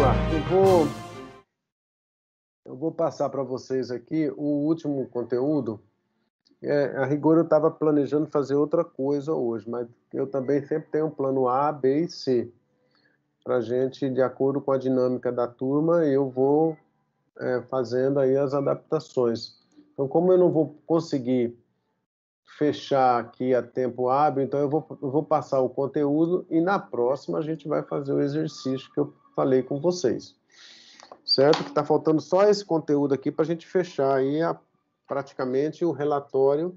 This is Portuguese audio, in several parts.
lá. Eu vou passar para vocês aqui o último conteúdo. A rigor, eu estava planejando fazer outra coisa hoje, mas eu também sempre tenho um plano A, B e C. Para a gente, de acordo com a dinâmica da turma, eu vou fazendo aí as adaptações. Então, como eu não vou conseguir fechar aqui a tempo hábil, então eu vou passar o conteúdo e na próxima a gente vai fazer o exercício que eu falei com vocês. Certo? Que está faltando só esse conteúdo aqui para a gente fechar aí praticamente o relatório,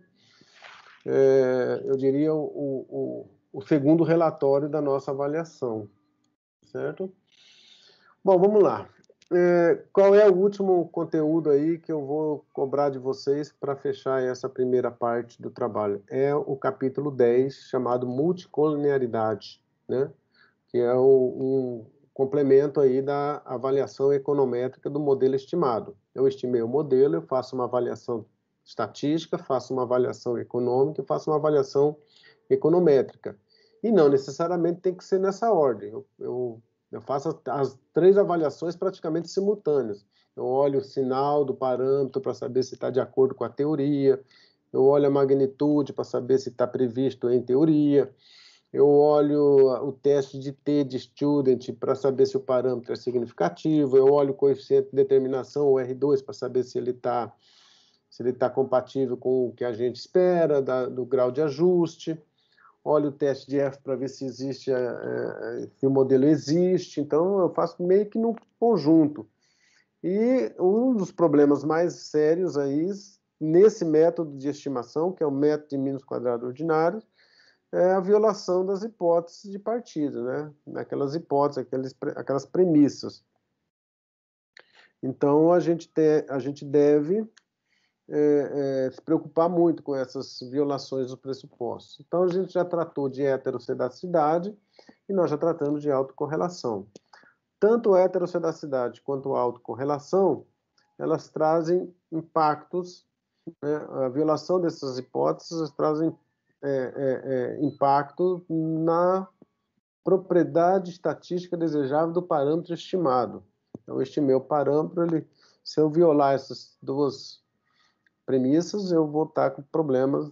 eu diria o segundo relatório da nossa avaliação. Certo? Bom, vamos lá. Qual é o último conteúdo aí que eu vou cobrar de vocês para fechar essa primeira parte do trabalho? É o capítulo 10, chamado multicolinearidade, né? Que é um complemento aí da avaliação econométrica do modelo estimado. Eu estimei o modelo, eu faço uma avaliação estatística, faço uma avaliação econômica e faço uma avaliação econométrica. E não necessariamente tem que ser nessa ordem. Eu faço as três avaliações praticamente simultâneas. Eu olho o sinal do parâmetro para saber se está de acordo com a teoria, eu olho a magnitude para saber se está previsto em teoria, eu olho o teste de T de student para saber se o parâmetro é significativo, eu olho o coeficiente de determinação, o R2, para saber se ele está compatível com o que a gente espera, do grau de ajuste, olho o teste de F para ver se existe, se o modelo existe, então eu faço meio que no conjunto. E um dos problemas mais sérios aí, nesse método de estimação, que é o método de mínimos quadrados ordinários, é a violação das hipóteses de partida, né? Aquelas hipóteses, aquelas premissas. Então, a gente deve se preocupar muito com essas violações dos pressupostos. Então, a gente já tratou de heterossedacidade e nós já tratamos de autocorrelação. Tanto a heterossedacidade quanto a autocorrelação, elas trazem impactos, né? A violação dessas hipóteses trazem impacto na propriedade estatística desejável do parâmetro estimado. Então, eu estimei o parâmetro, se eu violar essas duas premissas, eu vou estar com problemas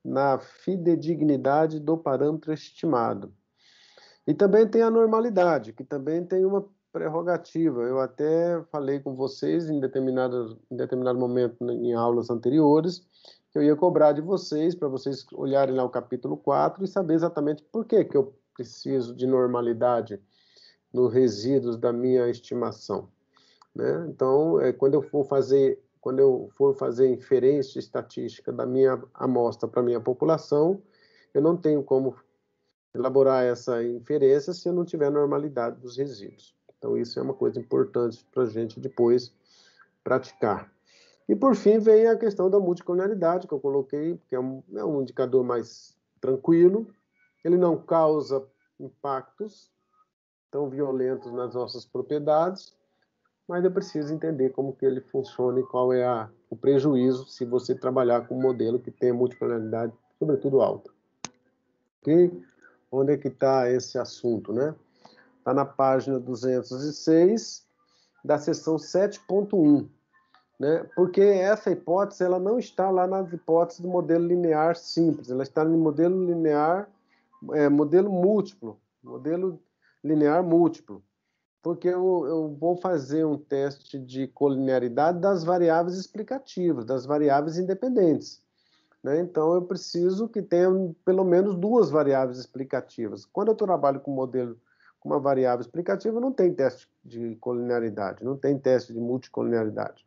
na fidedignidade do parâmetro estimado. E também tem a normalidade, que também tem uma prerrogativa. Eu até falei com vocês em determinado momento em aulas anteriores, que eu ia cobrar de vocês, para vocês olharem lá o capítulo 4 e saber exatamente por que eu preciso de normalidade nos resíduos da minha estimação, né? Então, quando eu for fazer inferência estatística da minha amostra para a minha população, eu não tenho como elaborar essa inferência se eu não tiver normalidade dos resíduos. Então, isso é uma coisa importante para a gente depois praticar. E, por fim, vem a questão da multicolinearidade, que eu coloquei, que é um indicador mais tranquilo, ele não causa impactos tão violentos nas nossas propriedades, mas eu preciso entender como que ele funciona e qual é o prejuízo se você trabalhar com um modelo que tem multicolinearidade, sobretudo alta. Ok? Onde é que está esse assunto, né? Está na página 206 da seção 7.1, né? Porque essa hipótese ela não está lá nas hipóteses do modelo linear simples, ela está no modelo linear, modelo múltiplo, modelo linear múltiplo, porque eu vou fazer um teste de colinearidade das variáveis explicativas, das variáveis independentes, né? Então, eu preciso que tenha pelo menos duas variáveis explicativas. Quando eu trabalho com um modelo com uma variável explicativa, não tem teste de colinearidade, não tem teste de multicolinearidade.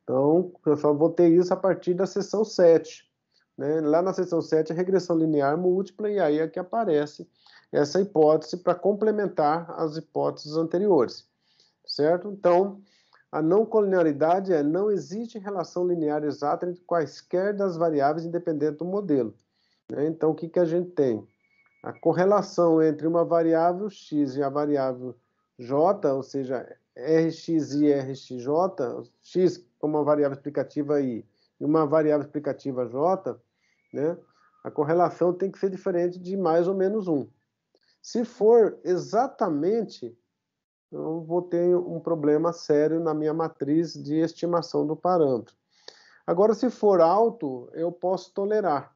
Então, eu só vou ter isso a partir da seção 7. Né? Lá na seção 7, a regressão linear múltipla, e aí é que aparece essa hipótese para complementar as hipóteses anteriores. Certo? Então, a não colinearidade não existe relação linear exata entre quaisquer das variáveis independentes do modelo. Né? Então, o que a gente tem? A correlação entre uma variável x e a variável j, ou seja, rx e rxj, x como uma variável explicativa i e uma variável explicativa j, né? A correlação tem que ser diferente de mais ou menos 1. Se for exatamente eu vou ter um problema sério na minha matriz de estimação do parâmetro. Agora, se for alto, eu posso tolerar,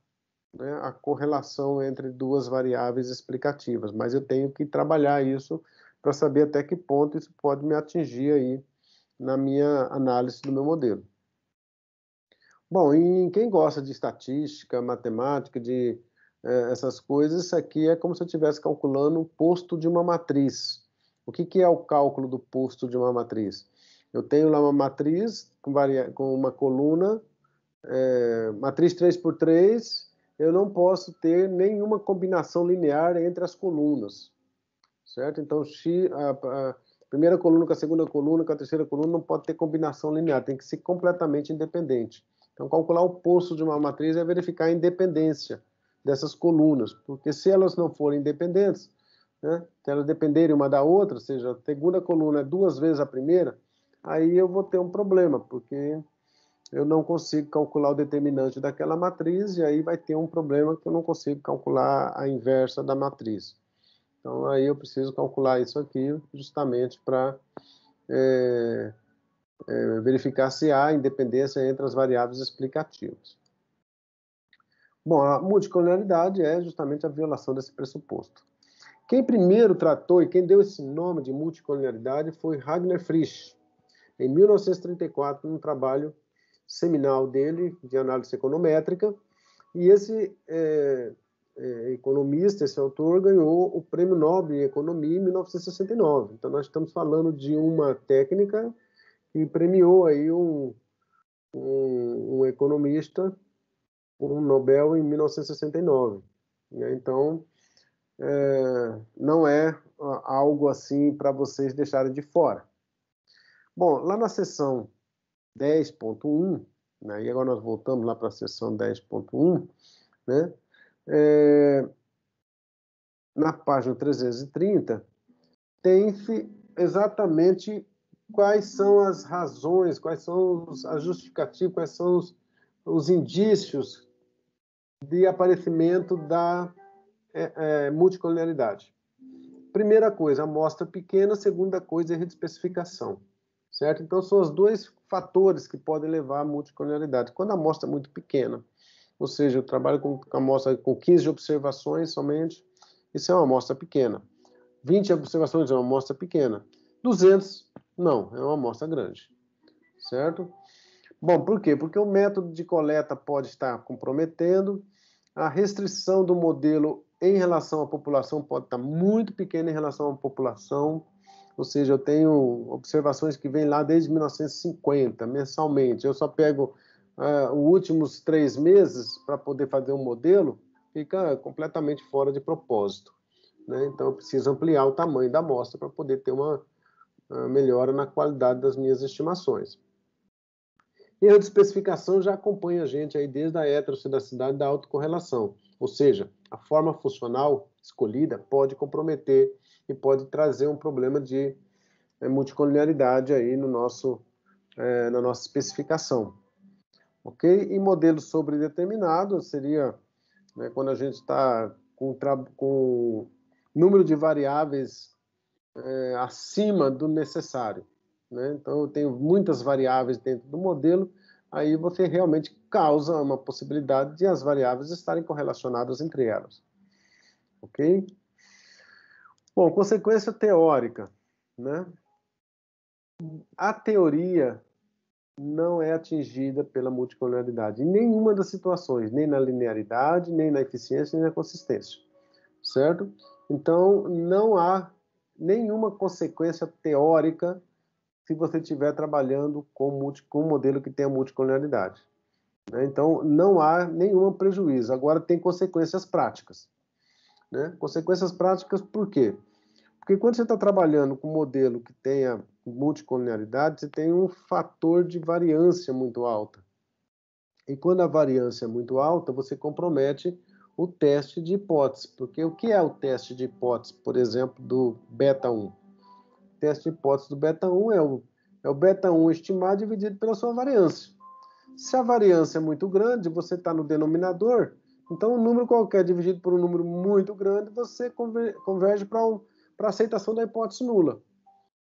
né, a correlação entre duas variáveis explicativas, mas eu tenho que trabalhar isso para saber até que ponto isso pode me atingir aí na minha análise do meu modelo. Bom, e quem gosta de estatística, matemática, de essas coisas, isso aqui é como se eu estivesse calculando o posto de uma matriz. O que é o cálculo do posto de uma matriz? Eu tenho lá uma matriz com uma coluna, matriz 3×3, eu não posso ter nenhuma combinação linear entre as colunas, certo? Então, a primeira coluna com a segunda coluna, com a terceira coluna, não pode ter combinação linear, tem que ser completamente independente. Então, calcular o posto de uma matriz é verificar a independência dessas colunas, porque se elas não forem independentes, né, se elas dependerem uma da outra, ou seja, a segunda coluna é 2 vezes a primeira, aí eu vou ter um problema, porque eu não consigo calcular o determinante daquela matriz, e aí vai ter um problema que eu não consigo calcular a inversa da matriz. Então, aí eu preciso calcular isso aqui justamente para verificar se há independência entre as variáveis explicativas. Bom, a multicolonialidade é justamente a violação desse pressuposto. Quem primeiro tratou e quem deu esse nome de multicolonialidade foi Ragnar Frisch, em 1934, num trabalho seminal dele de análise econométrica, e esse economista, esse autor, ganhou o Prêmio Nobel em Economia em 1969. Então, nós estamos falando de uma técnica que premiou aí um economista por um Nobel em 1969. Então, não é algo assim para vocês deixarem de fora. Bom, lá na seção 10.1, né, e agora nós voltamos lá para a seção 10.1, né, na página 330, tem-se exatamente quais são as razões, quais são as justificativas, quais são os indícios de aparecimento da multicolonialidade. Primeira coisa, amostra pequena. Segunda coisa, erro de especificação. Certo? Então, são os dois fatores que podem levar à multicolonialidade. Quando a amostra é muito pequena, ou seja, eu trabalho com amostra com 15 observações somente, isso é uma amostra pequena. 20 observações é uma amostra pequena. 200, não, é uma amostra grande. Certo? Bom, por quê? Porque o método de coleta pode estar comprometendo, a restrição do modelo em relação à população pode estar muito pequena em relação à população, ou seja, eu tenho observações que vêm lá desde 1950, mensalmente. Eu só pego os últimos 3 meses para poder fazer um modelo, fica completamente fora de propósito, né? Então, eu preciso ampliar o tamanho da amostra para poder ter uma melhora na qualidade das minhas estimações. Erro de especificação já acompanha a gente aí desde a heterocidacidade da autocorrelação, ou seja, a forma funcional escolhida pode comprometer e pode trazer um problema de multicolonialidade aí no na nossa especificação. Ok? E modelo sobredeterminado seria, né, quando a gente está com número de variáveis acima do necessário, né? Então, eu tenho muitas variáveis dentro do modelo, aí você realmente causa uma possibilidade de as variáveis estarem correlacionadas entre elas. Ok? Bom, consequência teórica, né? A teoria não é atingida pela multicolonialidade em nenhuma das situações, nem na linearidade, nem na eficiência, nem na consistência, certo? Então, não há nenhuma consequência teórica se você estiver trabalhando com um modelo que tenha multicolonialidade, né? Então, não há nenhum prejuízo. Agora, tem consequências práticas, né? Consequências práticas por quê? Porque quando você está trabalhando com um modelo que tenha multicolonialidade, você tem um fator de variância muito alta. E quando a variância é muito alta, você compromete o teste de hipótese. Porque o que é o teste de hipótese, por exemplo, do beta 1? O teste de hipótese do beta 1 é o beta 1 estimado dividido pela sua variância. Se a variância é muito grande, você está no denominador, então um número qualquer dividido por um número muito grande, você converge para a aceitação da hipótese nula.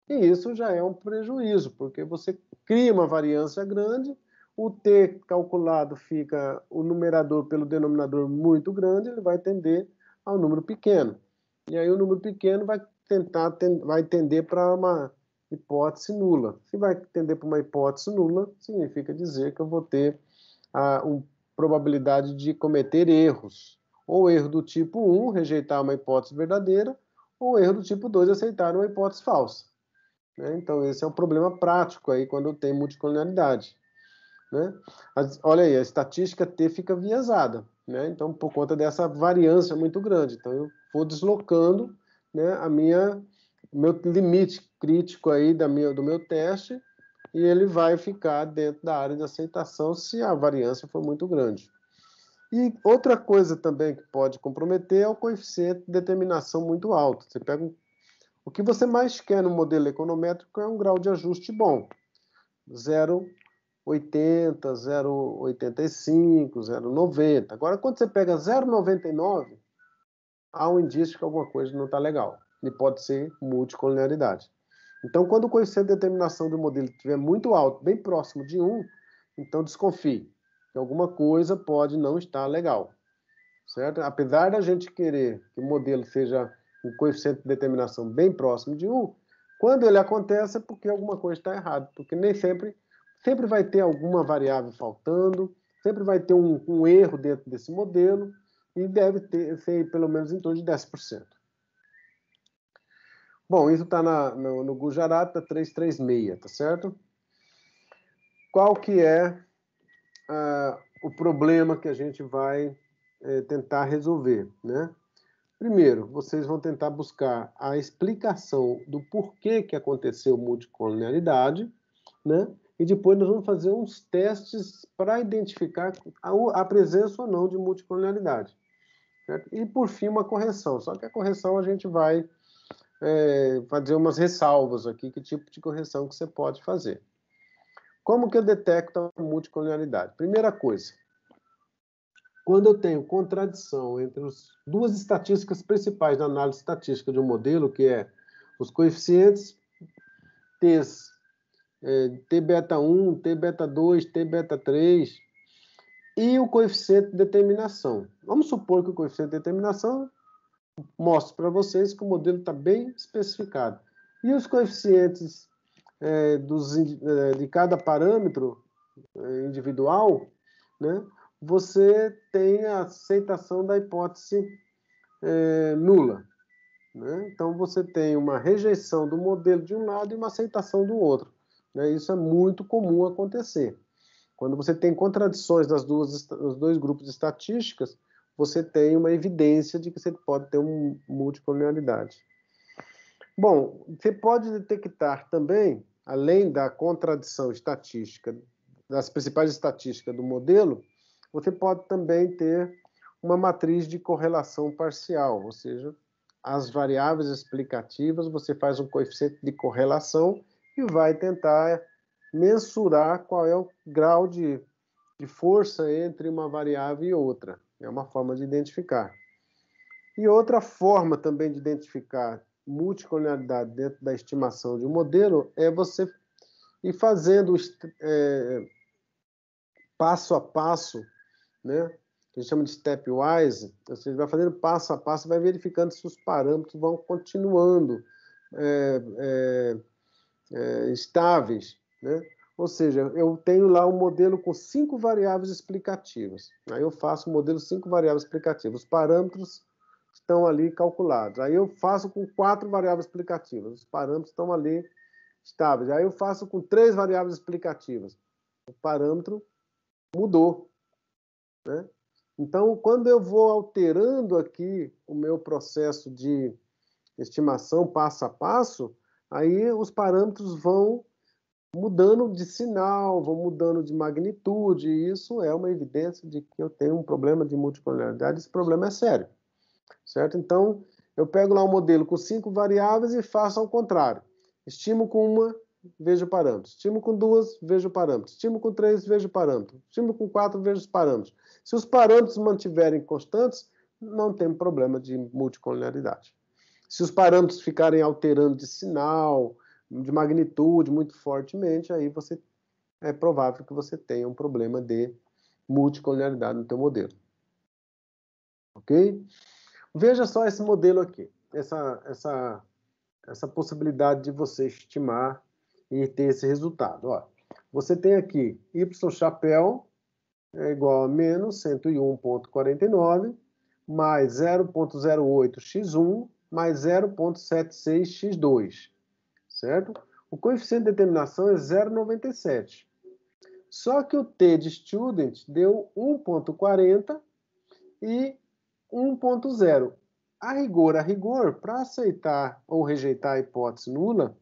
E isso já é um prejuízo, porque você cria uma variância grande, o t calculado fica o numerador pelo denominador muito grande, ele vai tender ao número pequeno. E aí o número pequeno vai tender para uma hipótese nula. Se vai tender para uma hipótese nula, significa dizer que eu vou ter uma probabilidade de cometer erros. Ou erro do tipo 1, rejeitar uma hipótese verdadeira, ou erro do tipo 2, aceitar uma hipótese falsa. Né? Então, esse é um problema prático aí quando tem multicolonialidade. Né? Olha aí, a estatística T fica viesada, né? Então, por conta dessa variância muito grande. Então, eu vou deslocando, né, meu limite crítico aí do meu teste, e ele vai ficar dentro da área de aceitação se a variância for muito grande. E outra coisa também que pode comprometer é o coeficiente de determinação muito alto. Você pega o que você mais quer no modelo econométrico é um grau de ajuste bom. 0,80, 0,85, 0,90. Agora, quando você pega 0,99, há um indício que alguma coisa não está legal. E pode ser multicolonialidade. Então, quando o coeficiente de determinação do modelo estiver muito alto, bem próximo de 1, então desconfie que alguma coisa pode não estar legal. Certo? Apesar da gente querer que o modelo seja um coeficiente de determinação bem próximo de 1, quando ele acontece é porque alguma coisa está errada, porque nem sempre vai ter alguma variável faltando, sempre vai ter um erro dentro desse modelo, e deve ser pelo menos em torno de 10%. Bom, isso está no Gujarat, está 336, tá certo? Qual que é o problema que a gente vai tentar resolver, né? Primeiro, vocês vão tentar buscar a explicação do porquê que aconteceu multicolonialidade, né? E depois nós vamos fazer uns testes para identificar a presença ou não de multicolonialidade. Certo? E, por fim, uma correção. Só que a correção a gente vai fazer umas ressalvas aqui, que tipo de correção que você pode fazer. Como que eu detecto a multicolonialidade? Primeira coisa, quando eu tenho contradição entre as duas estatísticas principais da análise estatística de um modelo, que é os coeficientes T beta 1, T beta 2, T beta 3, e o coeficiente de determinação. Vamos supor que o coeficiente de determinação mostre para vocês que o modelo está bem especificado. E os coeficientes de cada parâmetro individual, né, você tem a aceitação da hipótese nula. Né? Então, você tem uma rejeição do modelo de um lado e uma aceitação do outro. Né? Isso é muito comum acontecer. Quando você tem contradições dos dois grupos de estatísticas, você tem uma evidência de que você pode ter uma multicolonialidade. Bom, você pode detectar também, além da contradição estatística, das principais estatísticas do modelo, você pode também ter uma matriz de correlação parcial, ou seja, as variáveis explicativas, você faz um coeficiente de correlação e vai tentar mensurar qual é o grau de força entre uma variável e outra. É uma forma de identificar. E outra forma também de identificar multicolonialidade dentro da estimação de um modelo é você ir fazendo passo a passo, né? Que a gente chama de stepwise. Você vai fazendo passo a passo, vai verificando se os parâmetros vão continuando estáveis, né? Ou seja, eu tenho lá um modelo com 5 variáveis explicativas. Aí eu faço o modelo 5 variáveis explicativas. Os parâmetros estão ali calculados. Aí eu faço com 4 variáveis explicativas. Os parâmetros estão ali estáveis. Aí eu faço com 3 variáveis explicativas. O parâmetro mudou, né? Então, quando eu vou alterando aqui o meu processo de estimação passo a passo, aí os parâmetros vão mudando de sinal, vão mudando de magnitude, e isso é uma evidência de que eu tenho um problema de multicolonialidade. Esse problema é sério, certo? Então, eu pego lá um modelo com 5 variáveis e faço ao contrário. Estimo com uma, vejo o parâmetro. Estimo com 2, vejo o parâmetro. Estimo com 3, vejo o parâmetro. Estimo com 4, vejo os parâmetros. Se os parâmetros mantiverem constantes, não tem problema de multicolonialidade. Se os parâmetros ficarem alterando de sinal, de magnitude muito fortemente, aí é provável que você tenha um problema de multicolonialidade no teu modelo. Ok? Veja só esse modelo aqui, essa possibilidade de você estimar e ter esse resultado. Ó, você tem aqui y chapéu é igual a menos 101,49 mais 0,08x1 mais 0,76x2, certo? O coeficiente de determinação é 0,97. Só que o T de student deu 1,40 e 1,0. A rigor, para aceitar ou rejeitar a hipótese nula,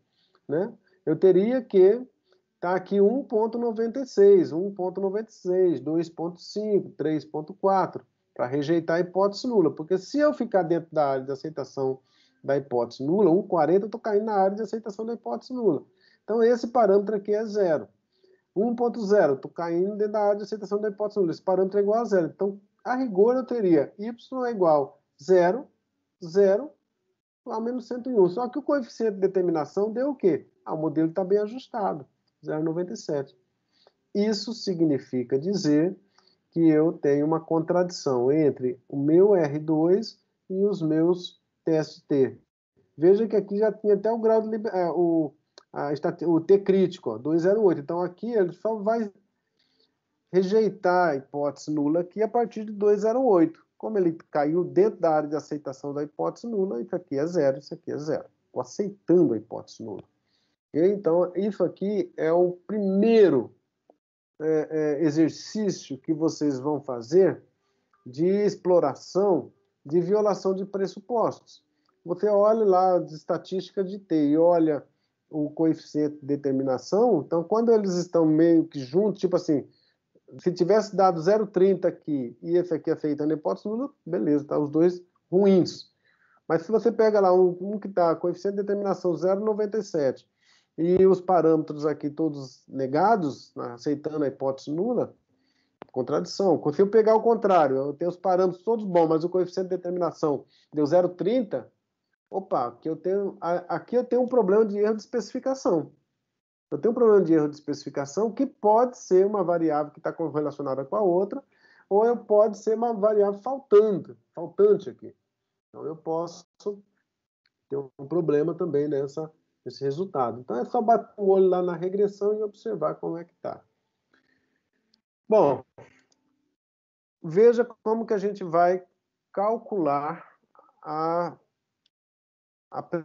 né, eu teria que estar aqui 1,96, 1,96, 2,5, 3,4, para rejeitar a hipótese nula. Porque se eu ficar dentro da área de aceitação da hipótese nula, 1,40, eu estou caindo na área de aceitação da hipótese nula. Então, esse parâmetro aqui é 0. 1,0, estou caindo dentro da área de aceitação da hipótese nula. Esse parâmetro é igual a 0. Então, a rigor, eu teria y é igual a 0, 0, ao menos 101. Só que o coeficiente de determinação deu o quê? O modelo está bem ajustado, 0,97. Isso significa dizer que eu tenho uma contradição entre o meu R2 e os meus TST. Veja que aqui já tinha até o grau de o T crítico, ó, 208. Então aqui ele só vai rejeitar a hipótese nula aqui a partir de 208. Como ele caiu dentro da área de aceitação da hipótese nula, isso aqui é 0, isso aqui é 0. Estou aceitando a hipótese nula. Okay? Então, isso aqui é o primeiro exercício que vocês vão fazer de exploração de violação de pressupostos. Você olha lá a estatística de T e olha o coeficiente de determinação, então quando eles estão meio que juntos, tipo assim, se tivesse dado 0,30 aqui e esse aqui aceitando a hipótese nula, beleza, tá os dois ruins. Mas se você pega lá um que está coeficiente de determinação 0,97 e os parâmetros aqui todos negados, aceitando a hipótese nula, contradição. Se eu pegar o contrário, eu tenho os parâmetros todos bons, mas o coeficiente de determinação deu 0,30, opa, aqui eu tenho um problema de erro de especificação. Eu tenho um problema de erro de especificação que pode ser uma variável que está correlacionada com a outra, ou pode ser uma variável faltante aqui. Então eu posso ter um problema também nesse resultado. Então é só bater o olho lá na regressão e observar como é que está. Bom, veja como que a gente vai calcular a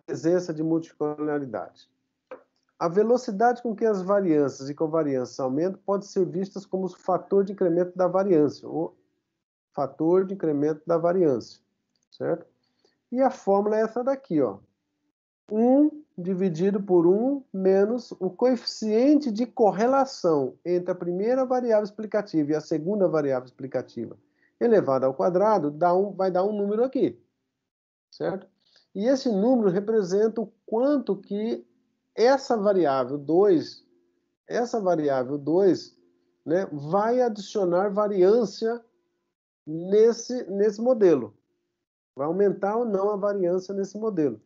presença de multicolonialidade. A velocidade com que as variâncias e covariâncias aumentam pode ser vistas como o fator de incremento da variância, ou fator de incremento da variância, certo? E a fórmula é essa daqui, ó. 1 dividido por 1 menos o coeficiente de correlação entre a primeira variável explicativa e a segunda variável explicativa elevado ao quadrado vai dar um número aqui, certo? E esse número representa o quanto que essa variável 2, né, vai adicionar variância nesse modelo. Vai aumentar ou não a variância nesse modelo.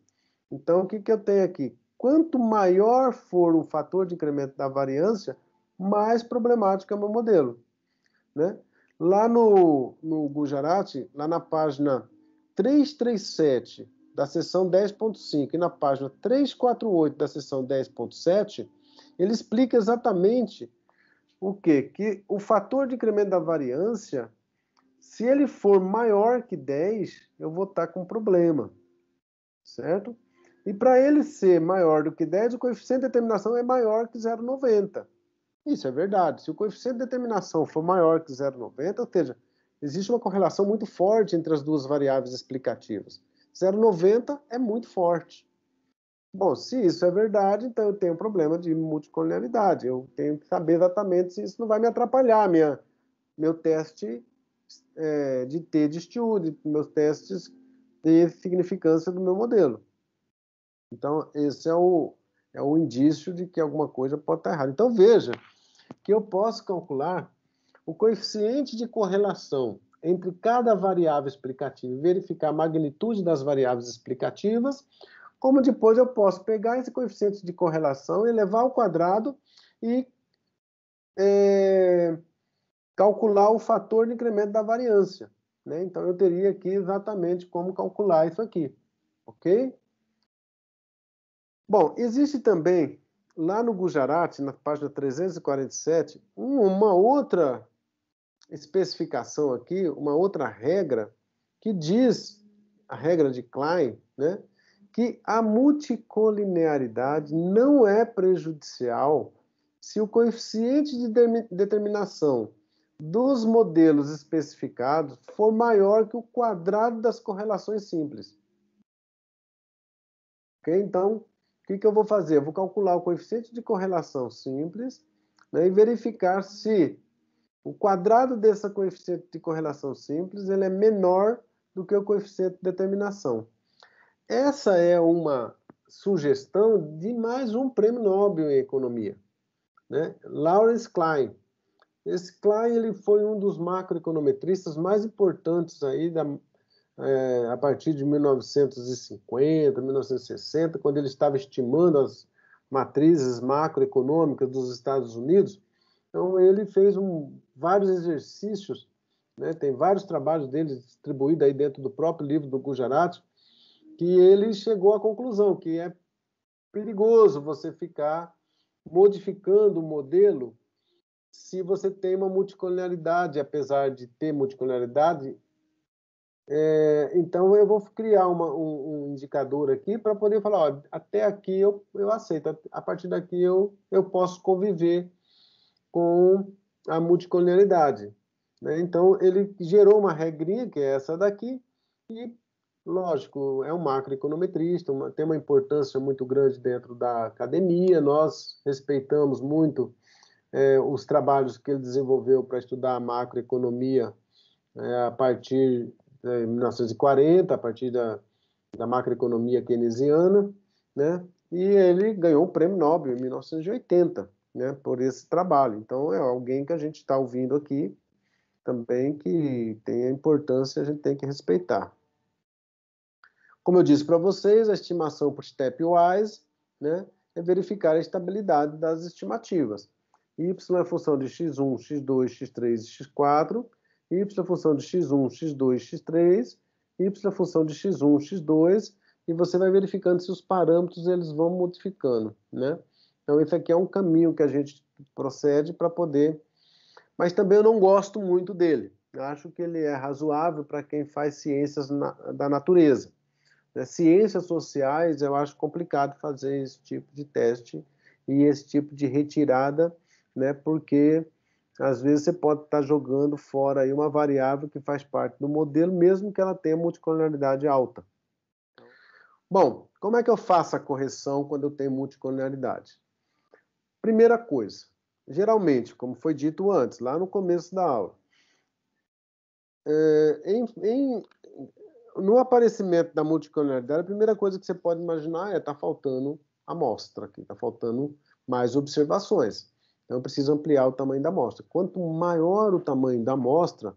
Então, o que eu tenho aqui? Quanto maior for o fator de incremento da variância, mais problemático é o meu modelo, né? Lá no Gujarati, lá na página 337 da seção 10.5 e na página 348 da seção 10.7, ele explica exatamente o quê? Que o fator de incremento da variância, se ele for maior que 10, eu vou estar com problema, certo? E para ele ser maior do que 10, o coeficiente de determinação é maior que 0,90. Isso é verdade. Se o coeficiente de determinação for maior que 0,90, ou seja, existe uma correlação muito forte entre as duas variáveis explicativas. 0,90 é muito forte. Bom, se isso é verdade, então eu tenho um problema de multicolonialidade. Eu tenho que saber exatamente se isso não vai me atrapalhar meu teste de T de Stewart, meus testes de significância do meu modelo. Então, esse é o indício de que alguma coisa pode estar errada. Então, veja que eu posso calcular o coeficiente de correlação entre cada variável explicativa e verificar a magnitude das variáveis explicativas como depois eu posso pegar esse coeficiente de correlação, elevar ao quadrado e calcular o fator de incremento da variância, né? Então, eu teria aqui exatamente como calcular isso aqui, ok? Bom, existe também, lá no Gujarati, na página 347, uma outra especificação aqui, uma outra regra, que diz, a regra de Klein, né, que a multicolinearidade não é prejudicial se o coeficiente de determinação dos modelos especificados for maior que o quadrado das correlações simples. Ok? Então, o que eu vou fazer? Eu vou calcular o coeficiente de correlação simples, né, e verificar se o quadrado dessa coeficiente de correlação simples ele é menor do que o coeficiente de determinação. Essa é uma sugestão de mais um prêmio Nobel em economia, né? Lawrence Klein. Esse Klein ele foi um dos macroeconometristas mais importantes aí a partir de 1950, 1960, quando ele estava estimando as matrizes macroeconômicas dos Estados Unidos. Então, ele fez vários exercícios, né? Tem vários trabalhos dele distribuídos aí dentro do próprio livro do Gujarati, que ele chegou à conclusão que é perigoso você ficar modificando o modelo se você tem uma multicolinearidade, apesar de ter multicolinearidade. Então, eu vou criar um indicador aqui para poder falar, ó, até aqui eu aceito, a partir daqui eu posso conviver com a multicolinearidade, né? Então, ele gerou uma regrinha, que é essa daqui, e, lógico, é um macroeconometrista, tem uma importância muito grande dentro da academia, nós respeitamos muito os trabalhos que ele desenvolveu para estudar a macroeconomia a partir de 1940, a partir da macroeconomia keynesiana, né? E ele ganhou o prêmio Nobel em 1980, né, por esse trabalho. Então, é alguém que a gente está ouvindo aqui também que tem a importância, a gente tem que respeitar. Como eu disse para vocês, a estimação por stepwise, né, é verificar a estabilidade das estimativas. Y é função de x1, x2, x3 e x4, y é função de x1, x2, x3, y é função de x1, x2, e você vai verificando se os parâmetros eles vão modificando, né? Então, esse aqui é um caminho que a gente procede para poder... Mas também eu não gosto muito dele. Eu acho que ele é razoável para quem faz ciências da natureza. Ciências sociais, eu acho complicado fazer esse tipo de teste e esse tipo de retirada, né? Porque às vezes você pode estar jogando fora aí uma variável que faz parte do modelo, mesmo que ela tenha multicolinearidade alta. Bom, como é que eu faço a correção quando eu tenho multicolinearidade? Primeira coisa, geralmente, como foi dito antes, lá no começo da aula, no aparecimento da multicolinearidade, a primeira coisa que você pode imaginar é tá faltando amostra, aqui está faltando mais observações. Então, eu preciso ampliar o tamanho da amostra. Quanto maior o tamanho da amostra,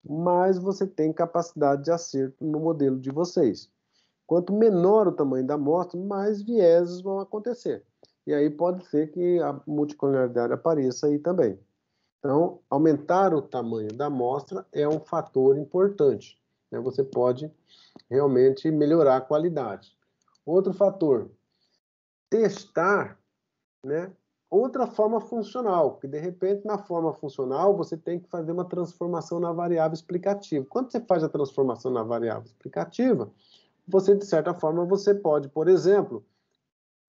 mais você tem capacidade de acerto no modelo de vocês. Quanto menor o tamanho da amostra, mais vieses vão acontecer. E aí pode ser que a multicolinearidade apareça aí também. Então, aumentar o tamanho da amostra é um fator importante, né? Você pode realmente melhorar a qualidade. Outro fator, testar, né, outra forma funcional, porque de repente na forma funcional você tem que fazer uma transformação na variável explicativa. Quando você faz a transformação na variável explicativa, você de certa forma você pode, por exemplo,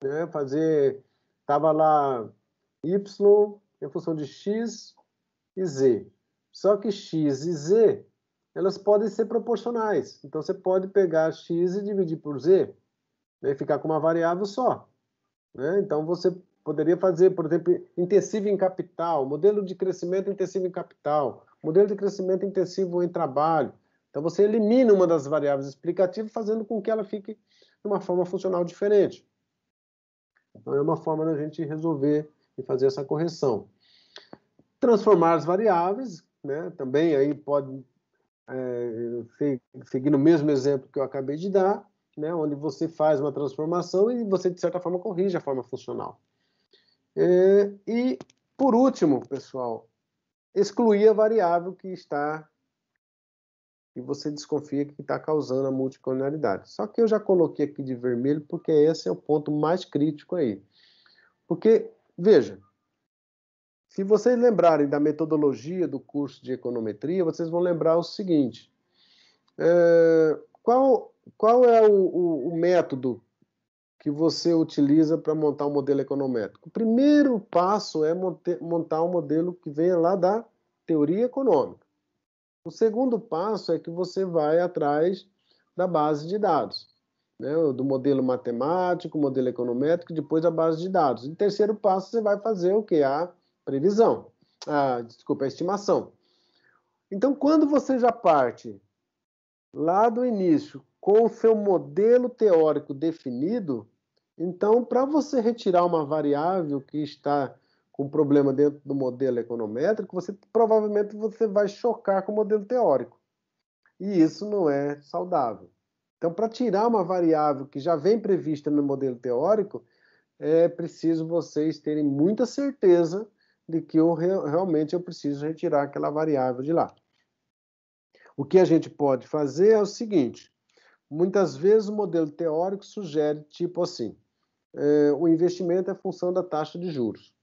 né, estava lá y em função de x e z. Só que x e z, elas podem ser proporcionais. Então, você pode pegar x e dividir por z, né, e ficar com uma variável só, né? Então, você poderia fazer, por exemplo, intensivo em capital, modelo de crescimento intensivo em capital, modelo de crescimento intensivo em trabalho. Então, você elimina uma das variáveis explicativas, fazendo com que ela fique de uma forma funcional diferente. Então, é uma forma da gente resolver e fazer essa correção. Transformar as variáveis, né? Também aí pode seguir no mesmo exemplo que eu acabei de dar, né, onde você faz uma transformação e você, de certa forma, corrige a forma funcional. E, por último, pessoal, excluir a variável que você desconfia que está causando a multicolonialidade. Só que eu já coloquei aqui de vermelho porque esse é o ponto mais crítico aí. Porque, veja, se vocês lembrarem da metodologia do curso de econometria, vocês vão lembrar o seguinte: qual é o método que você utiliza para montar um modelo econométrico? O primeiro passo é montar um modelo que venha lá da teoria econômica. O segundo passo é que você vai atrás da base de dados, né? Do modelo matemático, modelo econométrico, depois a base de dados. E o terceiro passo você vai fazer o quê? A previsão. A estimação. Então, quando você já parte lá do início com o seu modelo teórico definido, então, para você retirar uma variável que está com problema dentro do modelo econométrico, provavelmente você vai chocar com o modelo teórico. E isso não é saudável. Então, para tirar uma variável que já vem prevista no modelo teórico, é preciso vocês terem muita certeza de que realmente eu preciso retirar aquela variável de lá. O que a gente pode fazer é o seguinte: muitas vezes o modelo teórico sugere, tipo assim, o investimento é função da taxa de juros.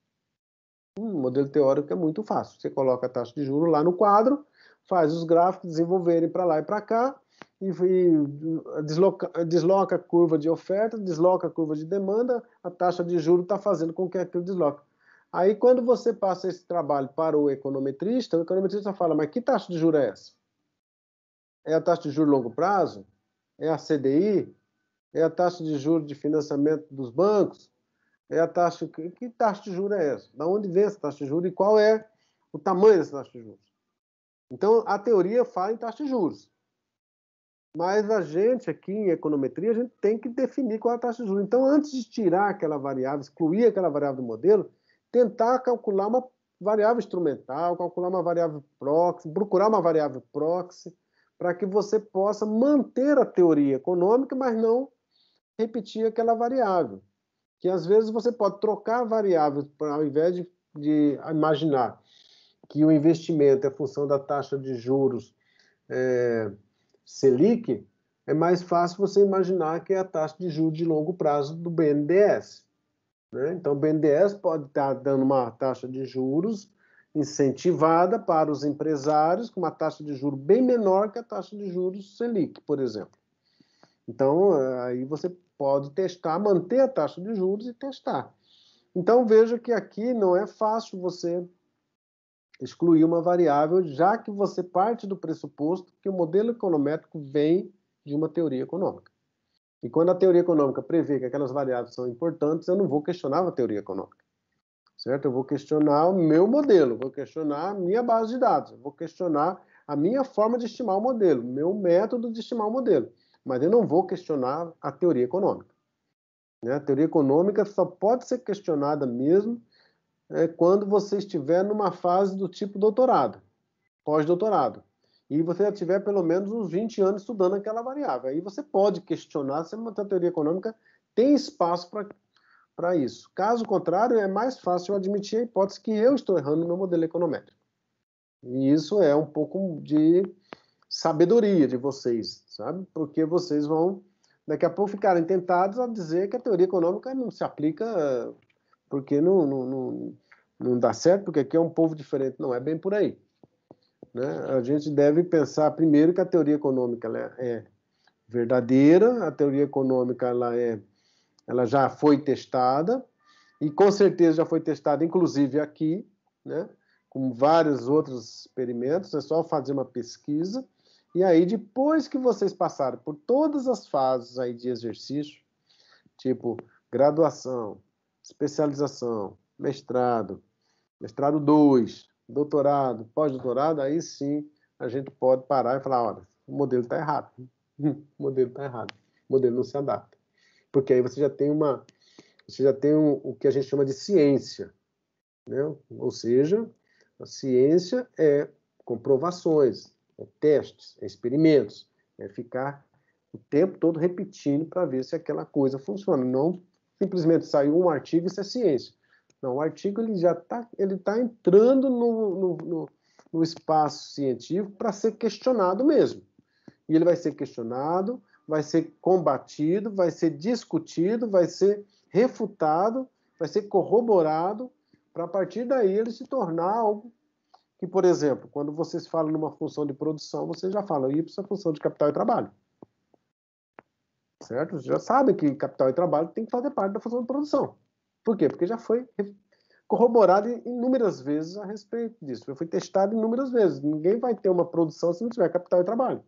O modelo teórico é muito fácil. Você coloca a taxa de juros lá no quadro, faz os gráficos desenvolverem para lá e para cá, e desloca a curva de oferta, desloca a curva de demanda, a taxa de juros está fazendo com que aquilo desloque. Aí, quando você passa esse trabalho para o econometrista fala: mas que taxa de juros é essa? É a taxa de juros longo prazo? É a CDI? É a taxa de juros de financiamento dos bancos? É a taxa... Que taxa de juros é essa? Da onde vem essa taxa de juros e qual é o tamanho dessa taxa de juros? Então, a teoria fala em taxa de juros. Mas a gente aqui em econometria, a gente tem que definir qual é a taxa de juros. Então, antes de tirar aquela variável, excluir aquela variável do modelo, tentar calcular uma variável instrumental, calcular uma variável proxy, procurar uma variável proxy, para que você possa manter a teoria econômica, mas não repetir aquela variável. Que às vezes você pode trocar a variável, ao invés de imaginar que o investimento é função da taxa de juros Selic, é mais fácil você imaginar que é a taxa de juros de longo prazo do BNDES. Né? Então, o BNDES pode estar dando uma taxa de juros incentivada para os empresários, com uma taxa de juros bem menor que a taxa de juros Selic, por exemplo. Então, aí você pode testar, manter a taxa de juros e testar. Então, veja que aqui não é fácil você excluir uma variável, já que você parte do pressuposto que o modelo econométrico vem de uma teoria econômica. E quando a teoria econômica prevê que aquelas variáveis são importantes, eu não vou questionar a teoria econômica, certo? Eu vou questionar o meu modelo, vou questionar a minha base de dados, vou questionar a minha forma de estimar o modelo, meu método de estimar o modelo, mas eu não vou questionar a teoria econômica. Né? A teoria econômica só pode ser questionada mesmo quando você estiver numa fase do tipo doutorado, pós-doutorado. E você já tiver pelo menos uns 20 anos estudando aquela variável. Aí você pode questionar se a teoria econômica tem espaço para isso. Caso contrário, é mais fácil eu admitir a hipótese que eu estou errando no meu modelo econométrico. E isso é um pouco de sabedoria de vocês, sabe? Porque vocês vão, daqui a pouco, ficarem tentados a dizer que a teoria econômica não se aplica porque não dá certo, porque aqui é um povo diferente. Não é bem por aí. Né? A gente deve pensar primeiro que a teoria econômica ela é verdadeira, a teoria econômica ela já foi testada, e com certeza já foi testada, inclusive aqui, né? Com vários outros experimentos, é só fazer uma pesquisa, e aí depois que vocês passarem por todas as fases aí de exercício, tipo graduação, especialização, mestrado 2, doutorado, pós-doutorado, aí sim a gente pode parar e falar: olha, o modelo está errado. O modelo está errado. O modelo não se adapta. Porque aí você já tem o que a gente chama de ciência. Né? Ou seja, a ciência é comprovações, é testes, é experimentos, é ficar o tempo todo repetindo para ver se aquela coisa funciona. Não simplesmente saiu um artigo e isso é ciência. Não, o artigo ele já tá entrando no espaço científico para ser questionado mesmo. E ele vai ser questionado, vai ser combatido, vai ser discutido, vai ser refutado, vai ser corroborado, para a partir daí ele se tornar algo que, por exemplo, quando vocês falam numa função de produção, vocês já falam Y é função de capital e trabalho. Certo? Vocês já sabem que capital e trabalho tem que fazer parte da função de produção. Por quê? Porque já foi corroborado inúmeras vezes a respeito disso. Já foi testado inúmeras vezes. Ninguém vai ter uma produção se não tiver capital e trabalho.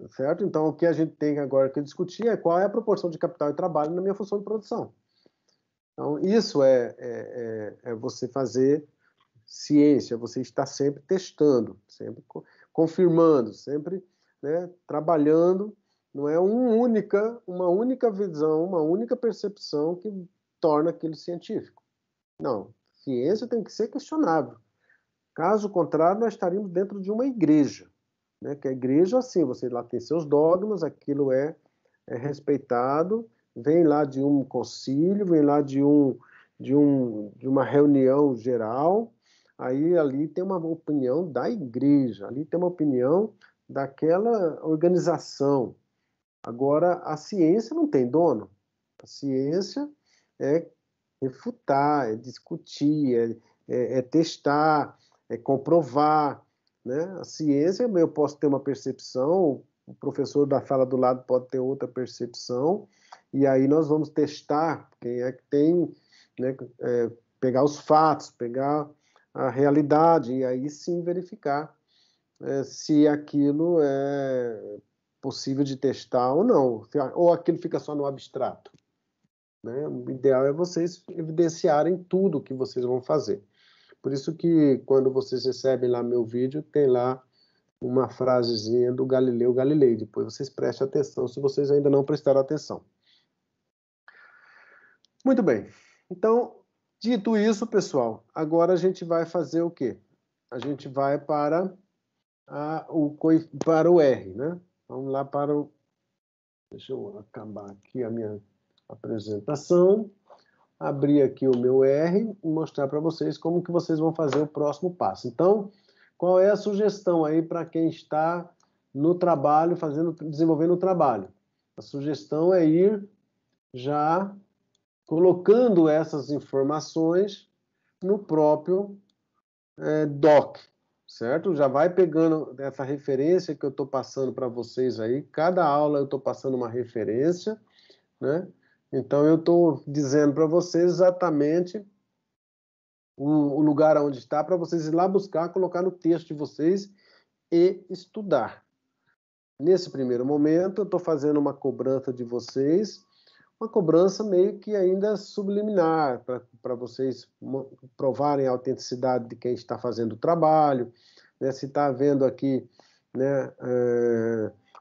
Certo? Então, o que a gente tem agora que discutir é qual é a proporção de capital e trabalho na minha função de produção. Então, isso é você fazer ciência, você está sempre testando, sempre confirmando, sempre, né, trabalhando. Não é uma única visão, uma única percepção que torna aquilo científico. Não, ciência tem que ser questionável. Caso contrário, nós estaríamos dentro de uma igreja, né? Que a igreja, assim, você lá tem seus dogmas, aquilo é respeitado, vem lá de um concílio, vem lá de uma reunião geral, aí ali tem uma opinião da igreja, ali tem uma opinião daquela organização. Agora, a ciência não tem dono. A ciência é refutar, é discutir, é testar, é comprovar, né? A ciência, eu posso ter uma percepção, o professor da sala do lado pode ter outra percepção, e aí nós vamos testar quem é que tem, né, pegar os fatos, pegar a realidade, e aí sim verificar se aquilo é possível de testar ou não, ou aquilo fica só no abstrato. Né? O ideal é vocês evidenciarem tudo que vocês vão fazer. Por isso que quando vocês recebem lá meu vídeo, tem lá uma frasezinha do Galileu Galilei. Depois vocês prestem atenção, se vocês ainda não prestaram atenção. Muito bem. Então, dito isso, pessoal, agora a gente vai fazer o quê? A gente vai para o R, né? Vamos lá para o... Deixa eu acabar aqui a minha apresentação. Abrir aqui o meu R e mostrar para vocês como que vocês vão fazer o próximo passo. Então, qual é a sugestão aí para quem está no trabalho, desenvolvendo o trabalho? A sugestão é ir já colocando essas informações no próprio doc, certo? Já vai pegando essa referência que eu estou passando para vocês aí. Cada aula eu estou passando uma referência, né? Então, eu estou dizendo para vocês exatamente o lugar onde está, para vocês ir lá buscar, colocar no texto de vocês e estudar. Nesse primeiro momento, eu estou fazendo uma cobrança de vocês, uma cobrança meio que ainda subliminar, para vocês provarem a autenticidade de quem está fazendo o trabalho, né? Se está havendo aqui, né,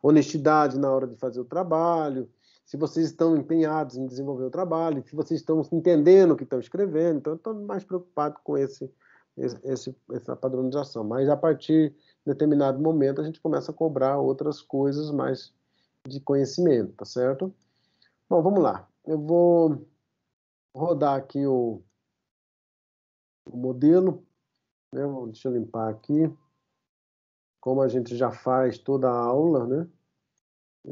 honestidade na hora de fazer o trabalho, se vocês estão empenhados em desenvolver o trabalho, se vocês estão entendendo o que estão escrevendo. Então, eu estou mais preocupado com essa padronização. Mas, a partir de determinado momento, a gente começa a cobrar outras coisas mais de conhecimento, tá certo? Bom, vamos lá. Eu vou rodar aqui o modelo, né? Deixa eu limpar aqui. Como a gente já faz toda a aula, né?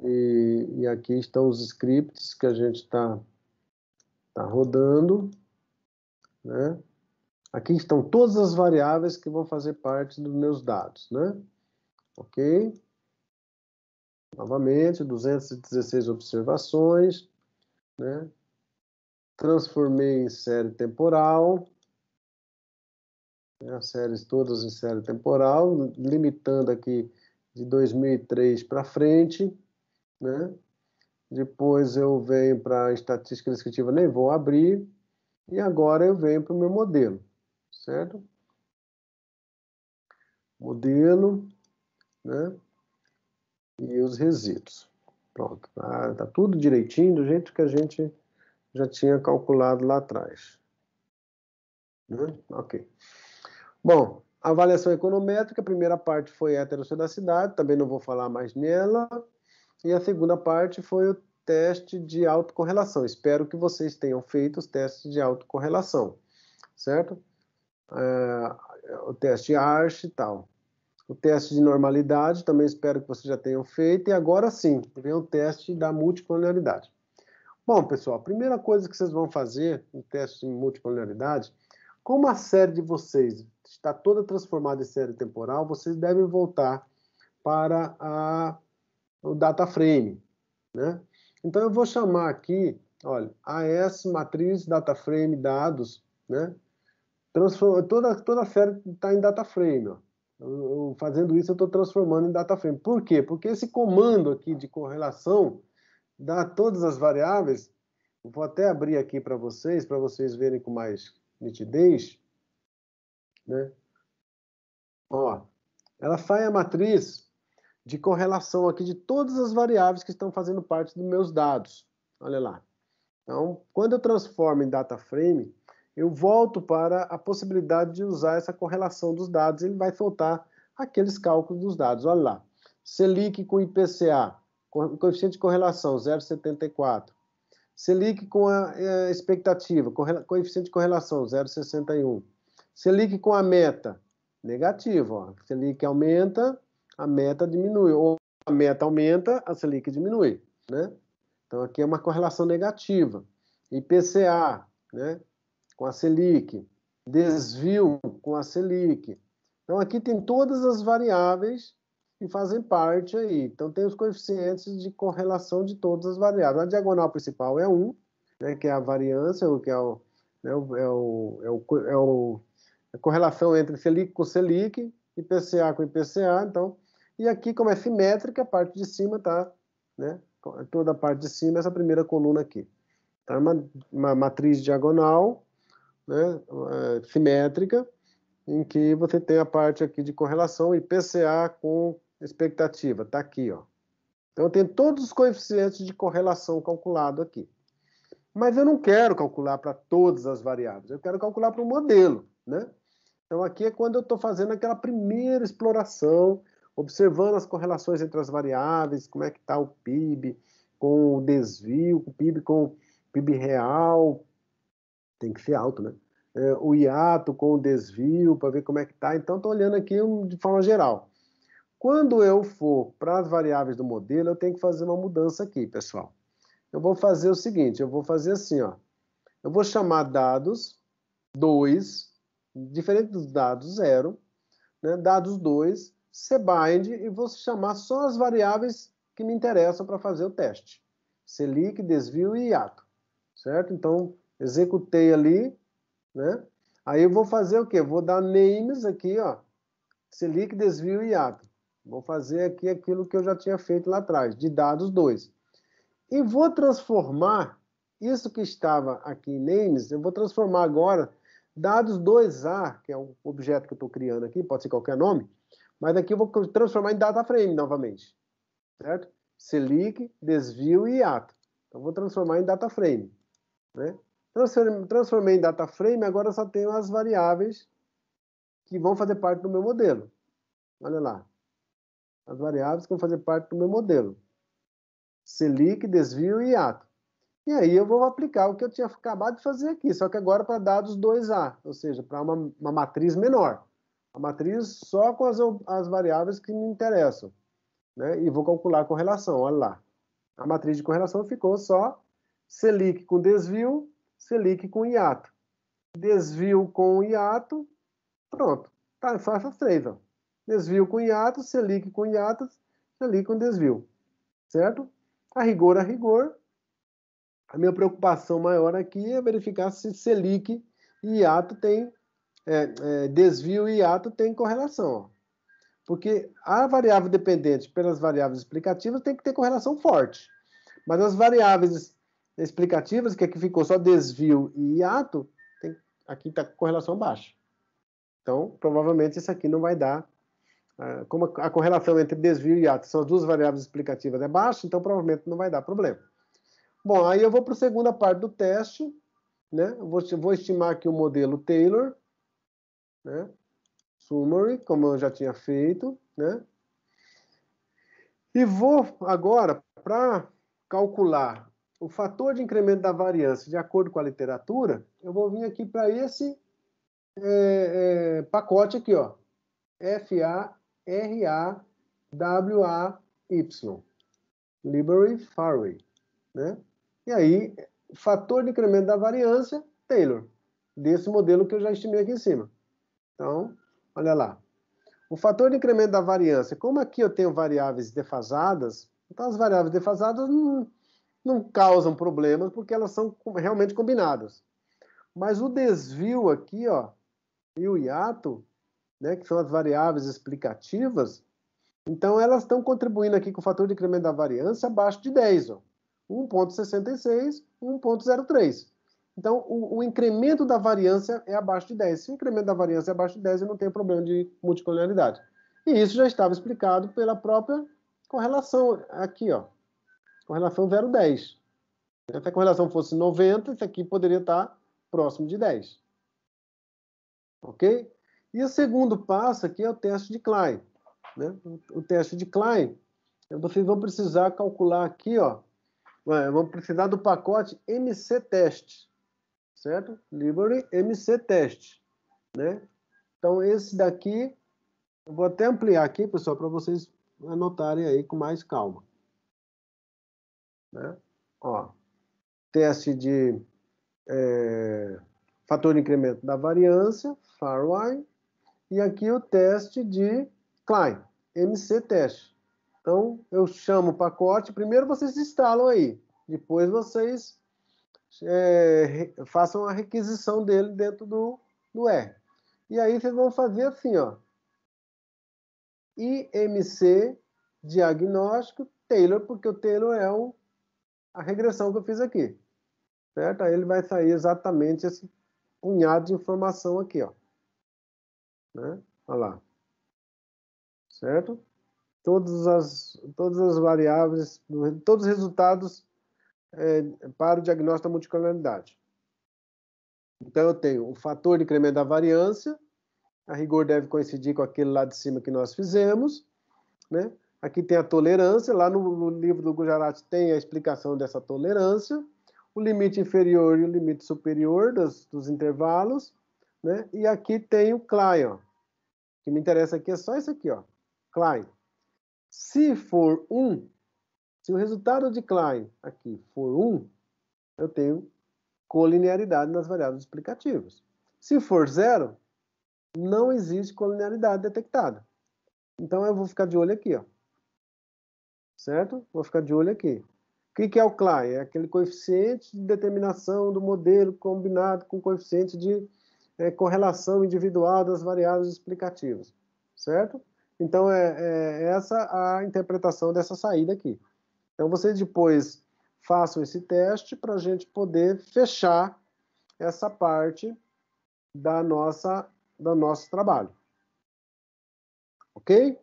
E aqui estão os scripts que a gente está rodando, né? Aqui estão todas as variáveis que vão fazer parte dos meus dados, né? Ok? Novamente, 216 observações, né? Transformei em série temporal, né? As séries todas em série temporal, limitando aqui de 2003 para frente, né? Depois eu venho para a estatística descritiva, nem vou abrir, e agora eu venho para o meu modelo, certo? Modelo, né? E os resíduos. Pronto, tá tudo direitinho, do jeito que a gente já tinha calculado lá atrás. Né? Ok. Bom, Avaliação econométrica, a primeira parte foi heterossedacidade, também não vou falar mais nela. E a segunda parte foi o teste de autocorrelação. Espero que vocês tenham feito os testes de autocorrelação, certo? O teste ARCH e tal. O teste de normalidade, também espero que vocês já tenham feito. E agora sim, vem o teste da multicolonialidade. Bom, pessoal, a primeira coisa que vocês vão fazer no teste de multicolonialidade, como a série de vocês está toda transformada em série temporal, vocês devem voltar para o data frame, né? Então eu vou chamar aqui, olha, AS matriz data frame dados, né? Toda a série está em data frame, ó. Fazendo isso eu estou transformando em data frame. Por quê? Porque esse comando aqui de correlação dá todas as variáveis. Vou até abrir aqui para vocês verem com mais nitidez, né? Ó, ela sai a matriz de correlação aqui de todas as variáveis que estão fazendo parte dos meus dados. Olha lá. Então, quando eu transformo em data frame, eu volto para a possibilidade de usar essa correlação dos dados. Ele vai soltar aqueles cálculos dos dados. Olha lá. Selic com IPCA, coeficiente de correlação 0,74. Selic com a expectativa, coeficiente de correlação 0,61. Selic com a meta, negativo. Ó. Selic aumenta, a meta diminui. Ou a meta aumenta, a Selic diminui. Né? Então, aqui é uma correlação negativa. IPCA, né? Com a Selic. Desvio com a Selic. Então, aqui tem todas as variáveis que fazem parte aí. Então, tem os coeficientes de correlação de todas as variáveis. A diagonal principal é 1, né, que é a variância, que é a correlação entre Selic com Selic, IPCA com IPCA. Então, e aqui, como é simétrica, a parte de cima está, né, toda a parte de cima, essa primeira coluna aqui. Então, é uma matriz diagonal, né, simétrica, em que você tem a parte aqui de correlação, IPCA com expectativa, está aqui, ó. Então, eu tenho todos os coeficientes de correlação calculado aqui. Mas eu não quero calcular para todas as variáveis, eu quero calcular para o modelo, né? Então, aqui é quando eu estou fazendo aquela primeira exploração, observando as correlações entre as variáveis, como é que está o PIB com o desvio, o PIB com o PIB real, tem que ser alto, né? O hiato com o desvio, para ver como é que está. Então, estou olhando aqui de forma geral. Quando eu for para as variáveis do modelo, eu tenho que fazer uma mudança aqui, pessoal. Eu vou fazer o seguinte, eu vou fazer assim, ó. Eu vou chamar dados 2, diferente dos dados 0, né? Dados 2, cbind, e vou chamar só as variáveis que me interessam para fazer o teste. Selic, desvio e hiato, certo? Então, executei ali, né? Aí eu vou fazer o quê? Vou dar names aqui, ó. Selic, desvio e hiato. Vou fazer aqui aquilo que eu já tinha feito lá atrás, de dados 2. E vou transformar isso que estava aqui em names, eu vou transformar agora dados 2A, que é o objeto que eu estou criando aqui, pode ser qualquer nome, mas aqui eu vou transformar em data frame novamente, certo? Selic, desvio e hiato. Então, vou transformar em data frame, né? Transformei em data frame, agora eu só tenho as variáveis que vão fazer parte do meu modelo. Olha lá. As variáveis que vão fazer parte do meu modelo. Selic, desvio e hiato. E aí eu vou aplicar o que eu tinha acabado de fazer aqui, só que agora para dados 2A, ou seja, para uma matriz menor. A matriz só com as variáveis que me interessam, né? E vou calcular a correlação, olha lá. A matriz de correlação ficou só Selic com desvio, Selic com hiato. Desvio com hiato, pronto. Tá, só essas três, ó. Desvio com hiato, Selic com hiato, Selic com desvio. Certo? A rigor, a minha preocupação maior aqui é verificar se Selic e hiato tem, desvio e hiato tem correlação. Ó. Porque a variável dependente pelas variáveis explicativas tem que ter correlação forte. Mas as variáveis explicativas, que aqui ficou só desvio e hiato, aqui está com correlação baixa. Então, provavelmente isso aqui não vai dar. Como a correlação entre desvio e hiato são as duas variáveis explicativas é baixa, então provavelmente não vai dar problema. Bom, aí eu vou para a segunda parte do teste, né? Eu vou estimar aqui o modelo Taylor, né? summary, como eu já tinha feito, né? E vou agora, para calcular o fator de incremento da variância de acordo com a literatura, eu vou vir aqui para esse pacote aqui, ó. F-A-R-A-W-A-Y. Library Farway, né? E aí, fator de incremento da variância, Taylor, desse modelo que eu já estimei aqui em cima. Então, olha lá. O fator de incremento da variância, como aqui eu tenho variáveis defasadas, então as variáveis defasadas não causam problemas porque elas são realmente combinadas. Mas o desvio aqui, ó, e o hiato, né, que são as variáveis explicativas, então elas estão contribuindo aqui com o fator de incremento da variância abaixo de 10, ó. 1,66, 1,03. Então, o incremento da variância é abaixo de 10. Se o incremento da variância é abaixo de 10, eu não tenho problema de multicolonialidade. E isso já estava explicado pela própria correlação aqui, ó. Correlação 0,10. Se a correlação fosse 90, isso aqui poderia estar próximo de 10. Ok? E o segundo passo aqui é o teste de Klein, né? O teste de Klein, vocês vão precisar calcular aqui, ó. Vamos precisar do pacote MC-Test, certo? Library MC-Test, né? Então, esse daqui, eu vou até ampliar aqui, pessoal, para vocês anotarem aí com mais calma. Né? Ó, teste de fator de incremento da variância, Farway, e aqui o teste de Klein, MC-Test. Então, eu chamo o pacote, primeiro vocês instalam aí, depois vocês façam a requisição dele dentro do R. E aí vocês vão fazer assim, ó, IMC diagnóstico Taylor, porque o Taylor é a regressão que eu fiz aqui, certo? Aí ele vai sair exatamente esse punhado de informação aqui, ó, né? Olha lá, certo? Todas as variáveis, todos os resultados para o diagnóstico da multicolonialidade. Então, eu tenho o fator de incremento da variância, a rigor deve coincidir com aquele lá de cima que nós fizemos, né? Aqui tem a tolerância, lá no livro do Gujarat tem a explicação dessa tolerância, o limite inferior e o limite superior dos intervalos, né? E aqui tem o Klein, ó. O que me interessa aqui é só isso aqui, ó. Klein. Se for 1, se o resultado de Klein aqui for 1, eu tenho colinearidade nas variáveis explicativas. Se for 0, não existe colinearidade detectada. Então eu vou ficar de olho aqui, ó. Certo? Vou ficar de olho aqui. O que é o Klein? É aquele coeficiente de determinação do modelo combinado com o coeficiente de correlação individual das variáveis explicativas. Certo? Então é essa a interpretação dessa saída aqui. Então vocês depois façam esse teste para a gente poder fechar essa parte do nosso trabalho. Ok?